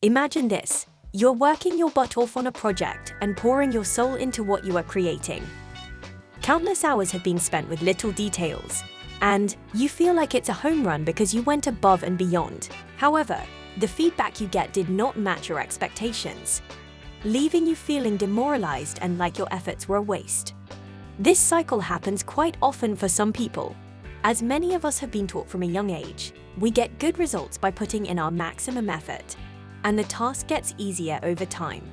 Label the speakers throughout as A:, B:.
A: Imagine this. You're working your butt off on a project and pouring your soul into what you are creating. Countless hours have been spent with little details, and you feel like it's a home run because you went above and beyond. However, the feedback you get did not match your expectations, leaving you feeling demoralized and like your efforts were a waste. This cycle happens quite often for some people. As many of us have been taught from a young age, we get good results by putting in our maximum effort, and the task gets easier over time.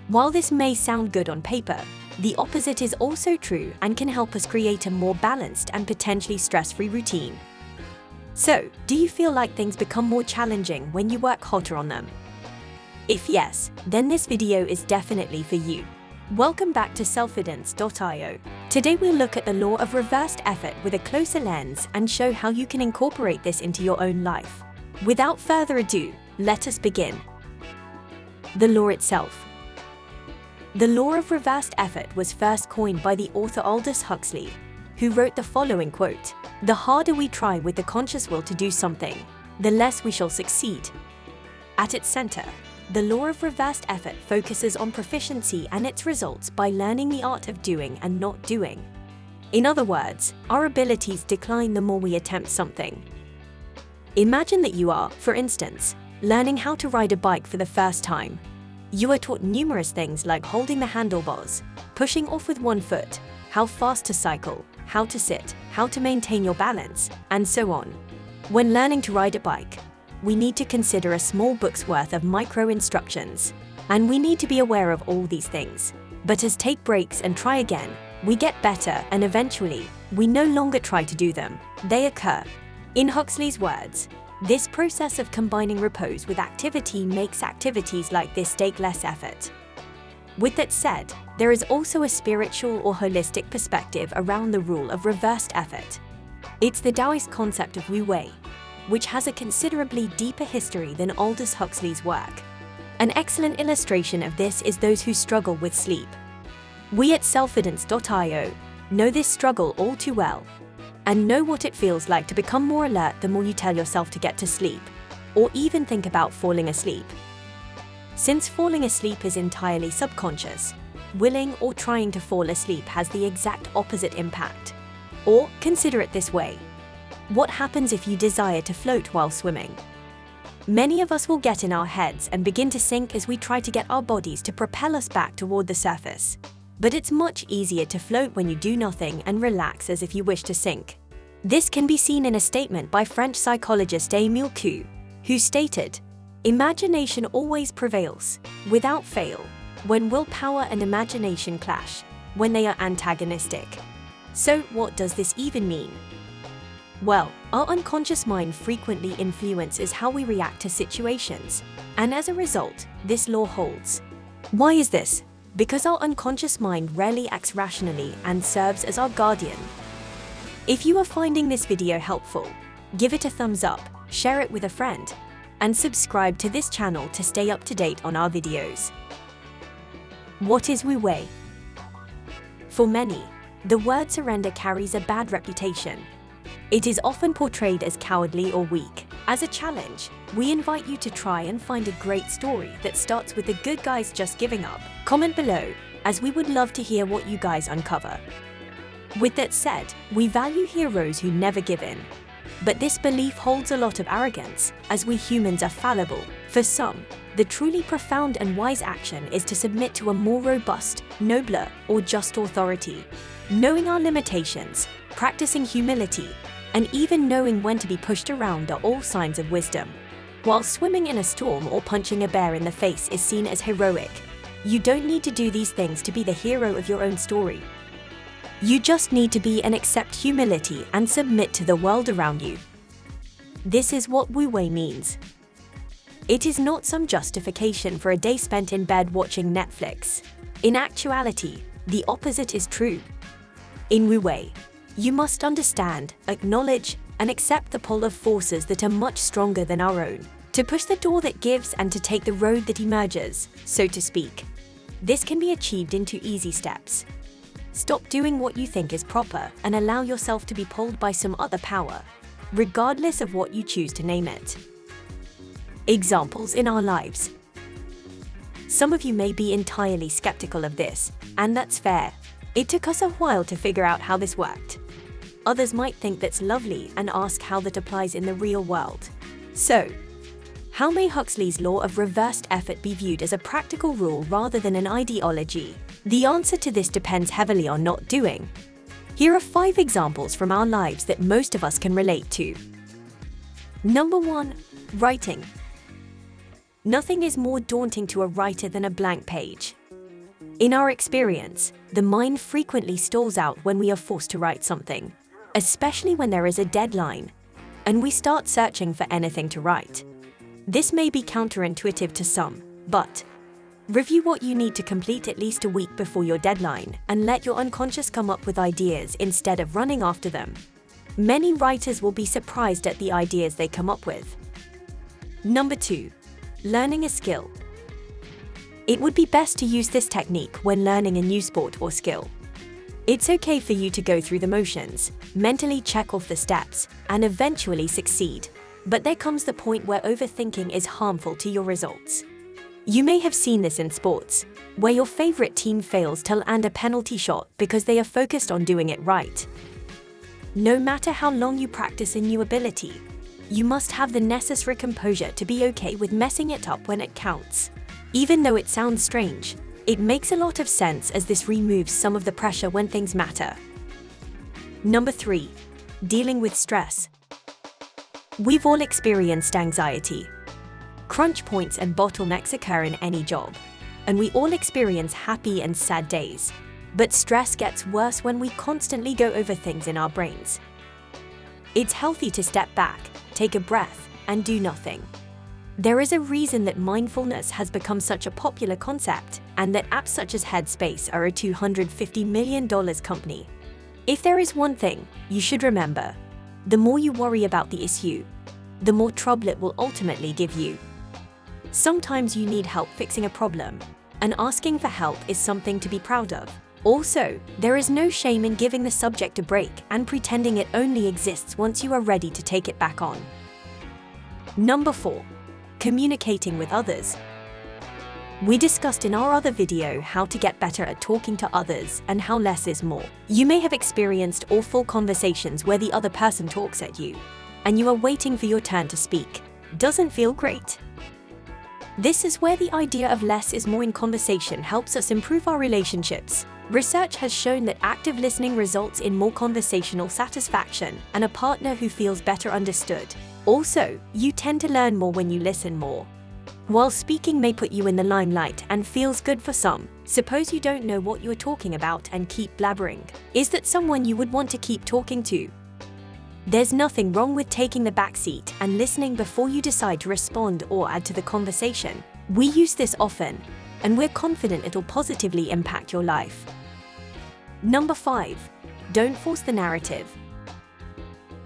A: While this may sound good on paper, the opposite is also true and can help us create a more balanced and potentially stress-free routine. So, do you feel like things become more challenging when you work harder on them? If yes, then this video is definitely for you. Welcome back to Selfidence.io. Today we'll look at the law of reversed effort with a closer lens and show how you can incorporate this into your own life. Without further ado, let us begin. The law itself. The law of reversed effort was first coined by the author Aldous Huxley, who wrote the following quote: "The harder we try with the conscious will to do something, the less we shall succeed." At its center, the law of reversed effort focuses on proficiency and its results by learning the art of doing and not doing. In other words, our abilities decline the more we attempt something. Imagine that you are, for instance, learning how to ride a bike for the first time. You are taught numerous things like holding the handlebars, pushing off with one foot, how fast to cycle, how to sit, how to maintain your balance, and so on. When learning to ride a bike, we need to consider a small book's worth of micro-instructions, and we need to be aware of all these things. But as take breaks and try again, we get better, and eventually, we no longer try to do them. They occur. In Huxley's words, this process of combining repose with activity makes activities like this take less effort. With that said, there is also a spiritual or holistic perspective around the rule of reversed effort. It's the Taoist concept of Wu Wei, which has a considerably deeper history than Aldous Huxley's work. An excellent illustration of this is those who struggle with sleep. We at Selfidence.io know this struggle all too well, and know what it feels like to become more alert the more you tell yourself to get to sleep, or even think about falling asleep. Since falling asleep is entirely subconscious, willing or trying to fall asleep has the exact opposite impact. Or, consider it this way. What happens if you desire to float while swimming? Many of us will get in our heads and begin to sink as we try to get our bodies to propel us back toward the surface. But it's much easier to float when you do nothing and relax as if you wish to sink. This can be seen in a statement by French psychologist Émile Coué, who stated, "Imagination always prevails, without fail, when willpower and imagination clash, when they are antagonistic." So what does this even mean? Well, our unconscious mind frequently influences how we react to situations, and as a result, this law holds. Why is this? Because our unconscious mind rarely acts rationally and serves as our guardian. If you are finding this video helpful, give it a thumbs up, share it with a friend, and subscribe to this channel to stay up to date on our videos. What is Wu Wei? For many, the word surrender carries a bad reputation. It is often portrayed as cowardly or weak. As a challenge, we invite you to try and find a great story that starts with the good guys just giving up. Comment below, as we would love to hear what you guys uncover. With that said, we value heroes who never give in. But this belief holds a lot of arrogance, as we humans are fallible. For some, the truly profound and wise action is to submit to a more robust, nobler, or just authority. Knowing our limitations, practicing humility, and even knowing when to be pushed around are all signs of wisdom. While swimming in a storm or punching a bear in the face is seen as heroic, you don't need to do these things to be the hero of your own story. You just need to be and accept humility and submit to the world around you. This is what Wu Wei means. It is not some justification for a day spent in bed watching Netflix. In actuality, the opposite is true. In Wu Wei, you must understand, acknowledge, and accept the pull of forces that are much stronger than our own, to push the door that gives and to take the road that emerges, so to speak. This can be achieved in 2 easy steps. Stop doing what you think is proper and allow yourself to be pulled by some other power, regardless of what you choose to name it. Examples in our lives. Some of you may be entirely skeptical of this, and that's fair. It took us a while to figure out how this worked. Others might think that's lovely and ask how that applies in the real world. So, how may Huxley's law of reversed effort be viewed as a practical rule rather than an ideology? The answer to this depends heavily on not doing. Here are 5 examples from our lives that most of us can relate to. Number 1. Writing. Nothing is more daunting to a writer than a blank page. In our experience, the mind frequently stalls out when we are forced to write something, especially when there is a deadline, and we start searching for anything to write. This may be counterintuitive to some, but review what you need to complete at least a week before your deadline and let your unconscious come up with ideas instead of running after them. Many writers will be surprised at the ideas they come up with. Number 2. Learning a skill. It would be best to use this technique when learning a new sport or skill. It's okay for you to go through the motions, mentally check off the steps, and eventually succeed. But there comes the point where overthinking is harmful to your results. You may have seen this in sports, where your favorite team fails to land a penalty shot because they are focused on doing it right. No matter how long you practice a new ability, you must have the necessary composure to be okay with messing it up when it counts. Even though it sounds strange, it makes a lot of sense as this removes some of the pressure when things matter. Number 3. Dealing with stress. We've all experienced anxiety. Crunch points and bottlenecks occur in any job, and we all experience happy and sad days. But stress gets worse when we constantly go over things in our brains. It's healthy to step back, take a breath, and do nothing. There is a reason that mindfulness has become such a popular concept, and that apps such as Headspace are a $250 million company. If there is one thing you should remember, the more you worry about the issue, the more trouble it will ultimately give you. Sometimes you need help fixing a problem, and asking for help is something to be proud of. Also, there is no shame in giving the subject a break and pretending it only exists once you are ready to take it back on. Number 4. Communicating with others. We discussed in our other video how to get better at talking to others and how less is more. You may have experienced awful conversations where the other person talks at you, and you are waiting for your turn to speak. Doesn't feel great. This is where the idea of less is more in conversation helps us improve our relationships. Research has shown that active listening results in more conversational satisfaction and a partner who feels better understood. Also, you tend to learn more when you listen more. While speaking may put you in the limelight and feels good for some, suppose you don't know what you're talking about and keep blabbering. Is that someone you would want to keep talking to? There's nothing wrong with taking the back seat and listening before you decide to respond or add to the conversation. We use this often, and we're confident it'll positively impact your life. Number 5. Don't force the narrative.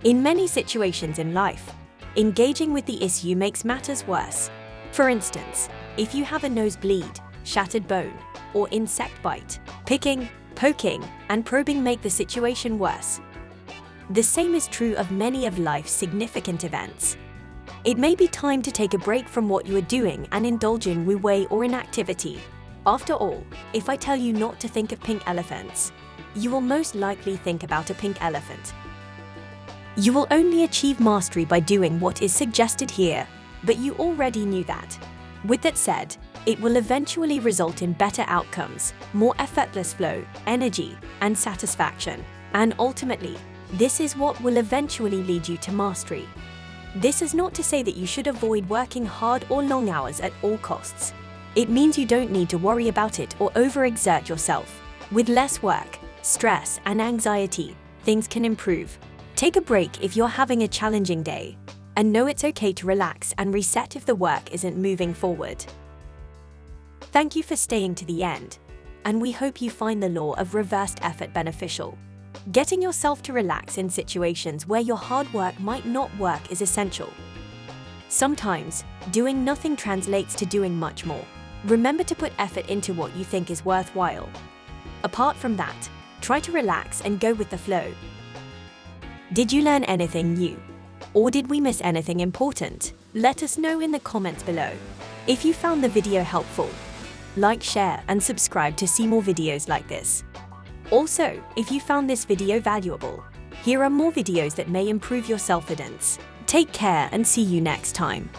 A: In many situations in life, engaging with the issue makes matters worse. For instance, if you have a nosebleed, shattered bone, or insect bite, picking, poking, and probing make the situation worse. The same is true of many of life's significant events. It may be time to take a break from what you are doing and indulge in Wu Wei or inactivity. After all, if I tell you not to think of pink elephants, you will most likely think about a pink elephant. You will only achieve mastery by doing what is suggested here, but you already knew that. With that said, it will eventually result in better outcomes, more effortless flow, energy, and satisfaction. And ultimately, this is what will eventually lead you to mastery. This is not to say that you should avoid working hard or long hours at all costs. It means you don't need to worry about it or overexert yourself. With less work, stress, and anxiety, things can improve. Take a break if you're having a challenging day, and know it's okay to relax and reset if the work isn't moving forward. Thank you for staying to the end, and we hope you find the law of reversed effort beneficial. Getting yourself to relax in situations where your hard work might not work is essential. Sometimes, doing nothing translates to doing much more. Remember to put effort into what you think is worthwhile. Apart from that, try to relax and go with the flow. Did you learn anything new? Or did we miss anything important? Let us know in the comments below. If you found the video helpful, like, share, and subscribe to see more videos like this. Also, if you found this video valuable, here are more videos that may improve your self-confidence. Take care and see you next time.